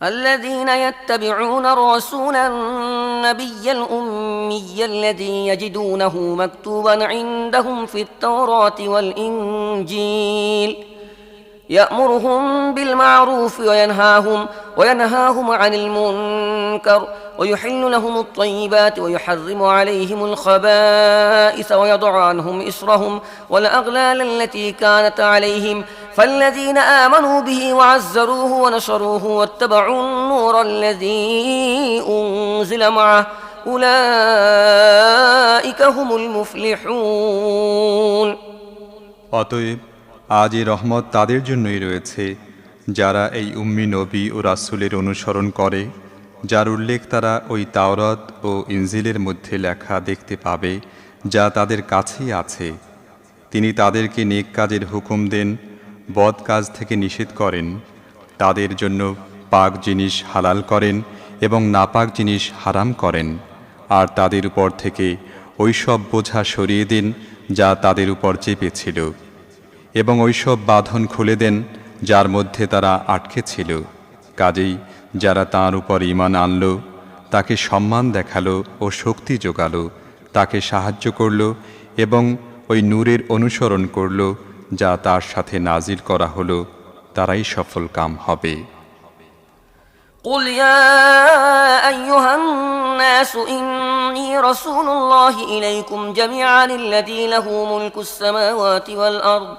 الذين يتبعون الرسول النبي الأمي الذي يجدونه مكتوبا عندهم في التوراة والإنجيل يأمرهم بالمعروف وينهاهم عن المنكر ويحل لهم الطيبات ويحرم عليهم الخبائث ويضع عنهم إصرهم والأغلال التي كانت عليهم فالذين آمنوا به وعزروه ونصروه واتبعوا النور الذي أنزل معه أولئك هم المفلحون. অতএব আজ এই রহমত তাদের জন্যই রয়েছে যারা এই উম্মি নবী ও রাসূলের অনুসরণ করে, যার উল্লেখ তারা ওই তাওরাত ও ইনজিলের মধ্যে লেখা দেখতে পাবে যা তাদের কাছেই আছে। তিনি তাদেরকে নেক কাজের হুকুম দেন, বদ কাজ থেকে নিষেধ করেন, তাদের জন্য পাক জিনিস হালাল করেন এবং নাপাক জিনিস হারাম করেন, আর তাদের উপর থেকে ওইসব বোঝা সরিয়ে দেন যা তাদের উপর চেপেছিল, এবং ওইসব বাঁধন খুলে দেন যার মধ্যে তারা আটকে ছিল। কাজেই যারা তাঁর উপর ঈমান আনল, তাকে সম্মান দেখালো ও শক্তি যোগালো, তাকে সাহায্য করল এবং ওই নূরের অনুসরণ করল যা তার সাথে নাজিল করা হলো, তারাই সফল কাম হবে। قل يا أيها الناس إني رسول الله إليكم جميعا الذي له ملك السماوات والأرض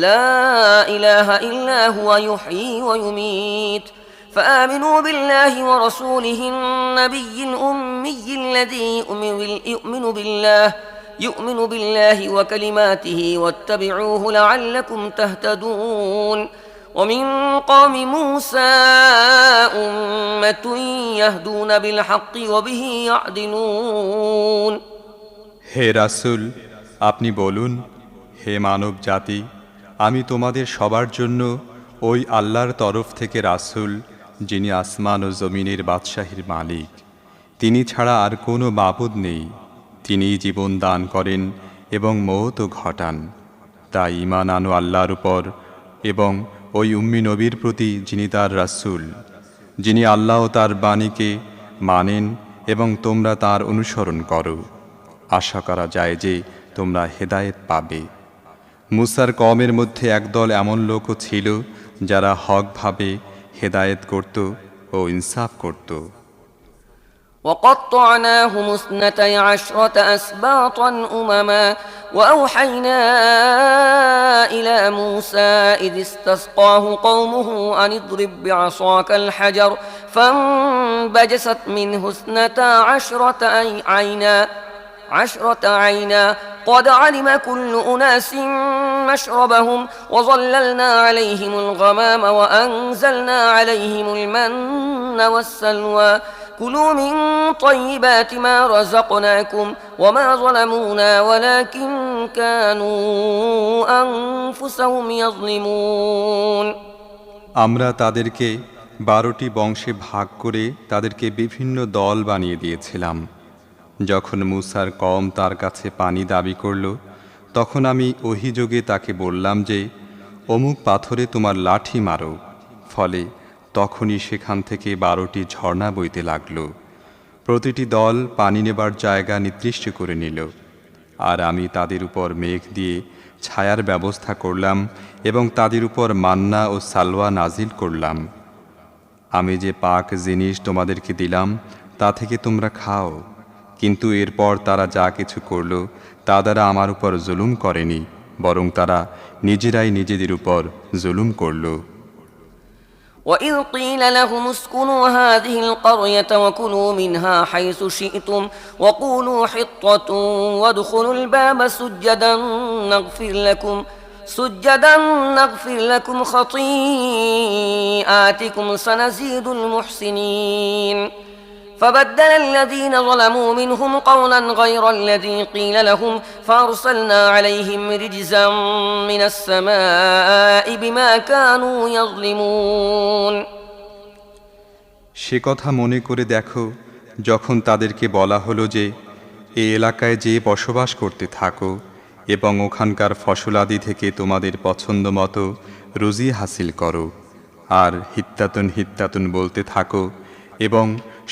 لا إله إلا هو يحيي ويميت فآمنوا بالله ورسوله النبي الأمي الذي يؤمن بالله وكلماته واتبعوه لعلكم تهتدون ومن قوم موسى أمة يهدون بالحق وبه يعدلون. হে রাসূল, আপনি বলুন, হে মানব জাতি, আমি তোমাদের সবার জন্য ওই আল্লাহর তরফ থেকে রাসূল, যিনি আসমান ও জমিনের বাদশাহীর মালিক। তিনি ছাড়া আর কোনো মাবুদ নেই। তিনিই জীবন দান করেন এবং মওতও ঘটান। তাই ঈমান আনো আল্লাহর উপর এবং ওই উম্মি নবীর প্রতি, যিনি তার রাসূল, যিনি আল্লাহ ও তার বাণীকে মানেন এবং তোমরা তার অনুসরণ করো। আশা করা যায় যে তোমরা হেদায়েত পাবে। মুসার কওমের মধ্যে একদল এমন লোকও ছিল যারা হকভাবে হেদায়েত করত ও ইনসাফ করত। وقطعناهم 12 أسباطا أمما وأوحينا إلى موسى إذ استسقاه قومه أن اضرب بعصاك الحجر فانبجست منه 12 عينا قد علم كل أناس مشربهم وظللنا عليهم الغمام وأنزلنا عليهم المن والسلوى كلوا من طيبات ما رزقناكم وما ظلمونا ولكن كانوا أنفسهم يظلمون. আমরা তাদেরকে 12টি বংশে ভাগ করে তাদেরকে বিভিন্ন দল বানিয়ে দিয়েছিলাম। যখন মুসার কওম তার কাছে পানি দাবি করল, তখন আমি ওহীযোগে তাকে বললাম যে অমুক পাথরে তোমার লাঠি মারো। ফলে তখনই সেখান থেকে 12টি ঝর্ণা বইতে লাগল। প্রতিটি দল পানি নেবার জায়গা নির্দিষ্ট করে নিল, আর আমি তাদের উপর মেঘ দিয়ে ছায়ার ব্যবস্থা করলাম এবং তাদের উপর মান্না ও সালওয়া নাজিল করলাম। আমি যে পাক জিনিস তোমাদেরকে দিলাম তা থেকে তোমরা খাও। কিন্তু এরপর তারা যা কিছু করল তা দ্বারা আমার উপর জুলুম করেনি, বরং তারা নিজেরাই নিজেদের উপর জুলুম করল। وإذ قيل لهم اسكنوا هذه القرية وكلوا منها حيث شئتم وقولوا حطة وادخلوا الباب سجدا نغفر لكم خطيئاتكم سنزيد المحسنين فبدل الذين ظلموا منهم قولا غير الذي قيل لهم فأرسلنا عليهم رجزا من السماء بما كانوا يظلمون. সে কথা মনে করে দেখো, যখন তাদেরকে বলা হলো যে এই এলাকায় যে বসবাস করতে থাকো এবং ওখানকার ফসলাদি থেকে তোমাদের পছন্দ মতো রুজি হাসিল করো, আর হিত্তাতুন হিত্তাতুন বলতে থাকো এবং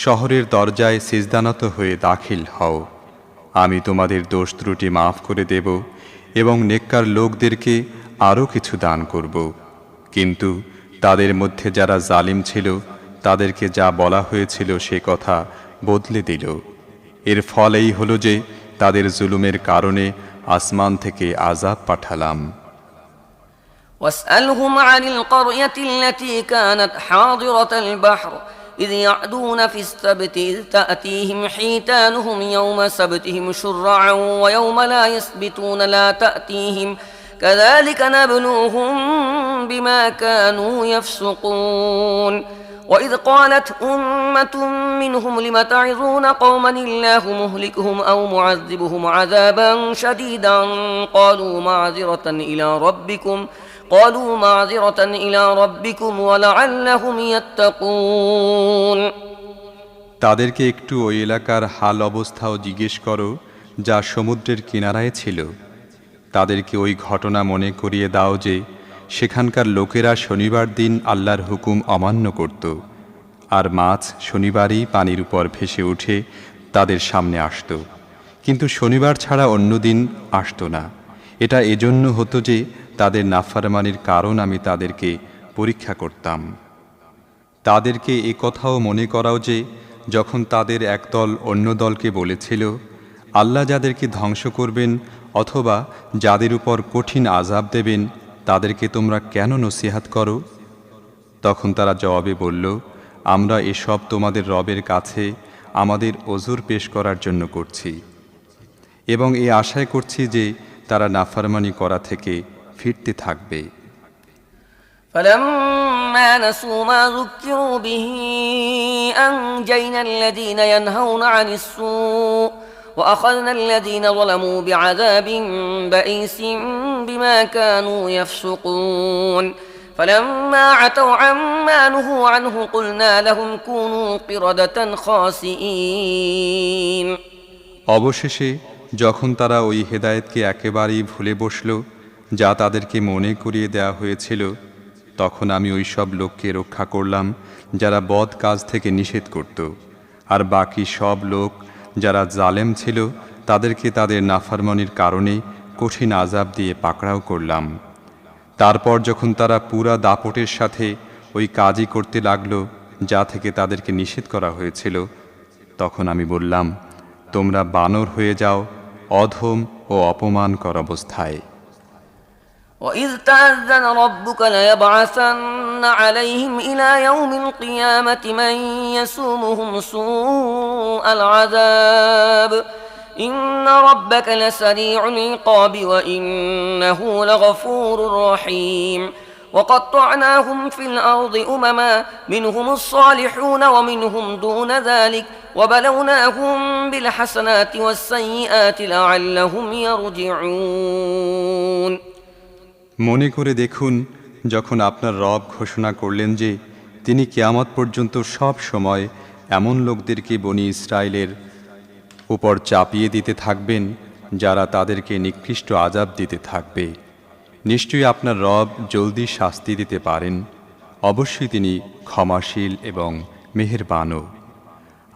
শহরের দরজায় সিজদানত হয়ে দাখিল হও। আমি তোমাদের দোষ ত্রুটি মাফ করে দেব এবং নেককার লোকদেরকে আরও কিছু দান করব। কিন্তু তাদের মধ্যে যারা জালিম ছিল তাদেরকে যা বলা হয়েছিল সে কথা বদলে দিল। এর ফল এই হলো যে তাদের জুলুমের কারণে আসমান থেকে আযাব পাঠালাম। واسألهم عن القرية التي كانت حاضرة البحر إذ يعدون في السبت إذ تأتيهم حيتانهم يوم سبتهم شرعا ويوم لا يسبتون لا تأتيهم كذلك نبلوهم بما كانوا يفسقون وإذ قالت أمة منهم لم تعظون قوما الله مهلكهم أو معذبهم عذابا شديدا قالوا معذرة إلى ربكم ولعلهم يتقون তাদেরকে একটু ওই এলাকার হাল অবস্থাও জিজ্ঞেস করো যা সমুদ্রের কিনারায় ছিল। তাদেরকে ওই ঘটনা মনে করিয়ে দাও যে সেখানকার লোকেরা শনিবার দিন আল্লাহর হুকুম অমান্য করত, আর মাছ শনিবারই পানির উপর ভেসে উঠে তাদের সামনে আসত, কিন্তু শনিবার ছাড়া অন্য দিন আসত না। এটা এজন্য হতো যে তাদের নাফরমানির কারণ আমি তাদেরকে পরীক্ষা করতাম। তাদেরকে এ কথাও মনে করাও যে যখন তাদের একদল অন্য দলকে বলেছিল, আল্লাহ যাদেরকে ধ্বংস করবেন অথবা যাদের উপর কঠিন আযাব দেবেন তাদেরকে তোমরা কেন নসিহাত করো? তখন তারা জবাবে বলল, আমরা এসব তোমাদের রবের কাছে আমাদের ওযর পেশ করার জন্য করছি এবং এই আশায় করছি যে তারা নাফরমানি করা থেকে ফিরতে থাকবে। فلما نسوا ما ذكروا به أنجينا الذين ينهون عن السوء وأخذنا الذين ظلموا بعذاب بئيس بما كانوا يفسقون فلما عتوا عما نهوا عنه قلنا لهم كونوا قردة خاسئين অবশেষে যখন তারা ওই হেদায়েতকে একেবারেই ভুলে বসল যা তাদেরকে মনে করিয়ে দেয়া হয়েছিল, তখন আমি ওই সব লোককে রক্ষা করলাম যারা বদ কাজ থেকে নিষেধ করত, আর বাকি সব লোক যারা জালেম ছিল তাদেরকে তাদের নাফরমানির কারণে কঠিন আযাব দিয়ে পাকড়াও করলাম। তারপর যখন তারা পুরা দাপটের সাথে ওই কাজই করতে লাগলো যা থেকে তাদেরকে নিষেধ করা হয়েছিল, তখন আমি বললাম, তোমরা বানর হয়ে যাও অধম ও অপমানকর অবস্থায়। وإذ تأذن ربك ليبعثن عليهم إلى يوم القيامة من يسومهم سوء العذاب إن ربك لسريع العقاب وإنه لغفور رحيم وقطعناهم في الأرض أمما منهم الصالحون ومنهم دون ذلك وبلوناهم بالحسنات والسيئات لعلهم يرجعون মনে করে দেখুন, যখন আপনার রব ঘোষণা করলেন যে তিনি কিয়ামত পর্যন্ত সব সময় এমন লোকদেরকে বনি ইসরায়েলের উপর চাপিয়ে দিতে থাকবেন যারা তাদেরকে নিকৃষ্ট আযাব দিতে থাকবে। নিশ্চয়ই আপনার রব জলদি শাস্তি দিতে পারেন, অবশ্যই তিনি ক্ষমাশীল এবং মেহেরবানও।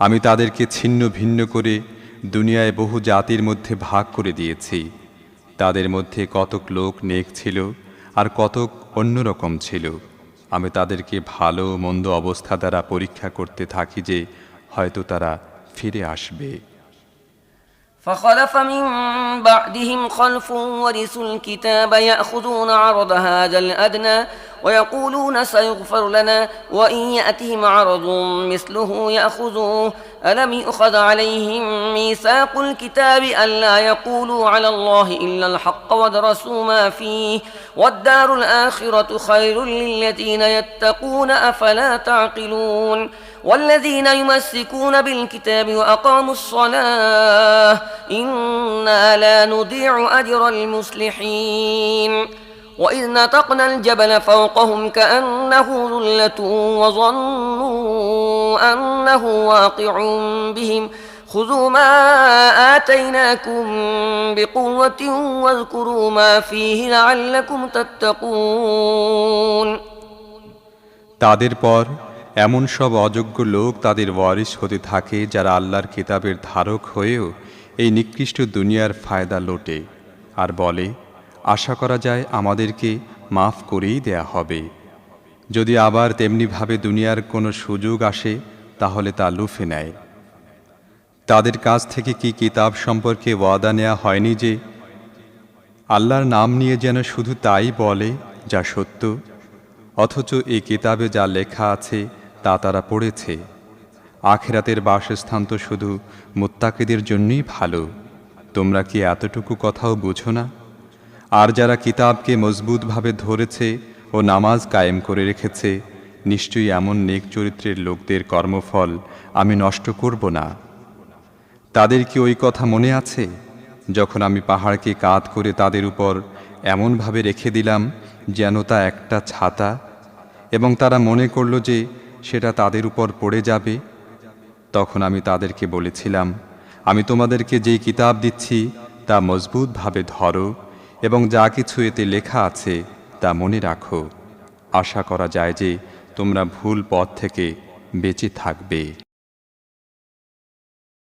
আমি তাদেরকে ছিন্ন ভিন্ন করে দুনিয়ায় বহু জাতির মধ্যে ভাগ করে দিয়েছি। তাদের মধ্যে কতক লোক নেক ছিল আর কতক অন্যরকম ছিল। আমি তাদেরকে ভালো মন্দ অবস্থা দ্বারা পরীক্ষা করতে থাকি যে হয়তো তারা ফিরে আসবে। فخلف من بعدهم خلف ورثوا الكتاب يأخذون عرض هذا الأدنى ويقولون سيغفر لنا وإن يأتهم عرض مثله يأخذوه ألم يؤخذ عليهم ميثاق الكتاب ألا يقولوا على الله إلا الحق ودرسوا ما فيه والدار الآخرة خير للذين يتقون أفلا تعقلون والذين يمسكون بالكتاب وأقاموا الصلاة إنا لا نضيع أجر المصلحين وإذ نتقنا الجبل فوقهم كأنه ظلة وظنوا أنه واقع بهم خذوا ما آتيناكم بقوة واذكروا ما فيه لعلكم تتقون তাদের পর এমন সব অযোগ্য লোক তাদের ওয়ারিস হতে থাকে যারা আল্লাহর কিতাবের ধারক হয়েও এই নিকৃষ্ট দুনিয়ার ফায়দা লোটে আর বলে, আশা করা যায় আমাদেরকে মাফ করেই দেয়া হবে। যদি আবার তেমনিভাবে দুনিয়ার কোনো সুযোগ আসে তাহলে তা লুফে নেয়। তাদের কাছ থেকে কি কিতাব সম্পর্কে ওয়াদা নেওয়া হয়নি যে আল্লাহর নাম নিয়ে যেন শুধু তাই বলে যা সত্য, অথচ এই কিতাবে যা লেখা আছে তা তারা পড়েছে। আখিরাতের বাসস্থান তো শুধু মুত্তাকিদের জন্যই ভালো। তোমরা কি এতটুকু কথাও বুঝো না? আর যারা কিতাবকে মজবুতভাবে ধরেছে ও নামাজ কায়েম করে রেখেছে, নিশ্চয়ই এমন নেক চরিত্রের লোকদের কর্মফল আমি নষ্ট করব না। তাদের কি ওই কথা মনে আছে যখন আমি পাহাড়কে কাত করে তাদের উপর এমনভাবে রেখে দিলাম যেন তা একটা ছাতা, এবং তারা মনে করল যে সেটা তাদের উপর পড়ে যাবে? তখন আমি তাদেরকে বলেছিলাম, আমি তোমাদেরকে যেই কিতাব দিচ্ছি তা মজবুতভাবে ধরো এবং যা কিছু এতে লেখা আছে তা মনে রাখো। আশা করা যায় যে তোমরা ভুল পথ থেকে বেঁচে থাকবে।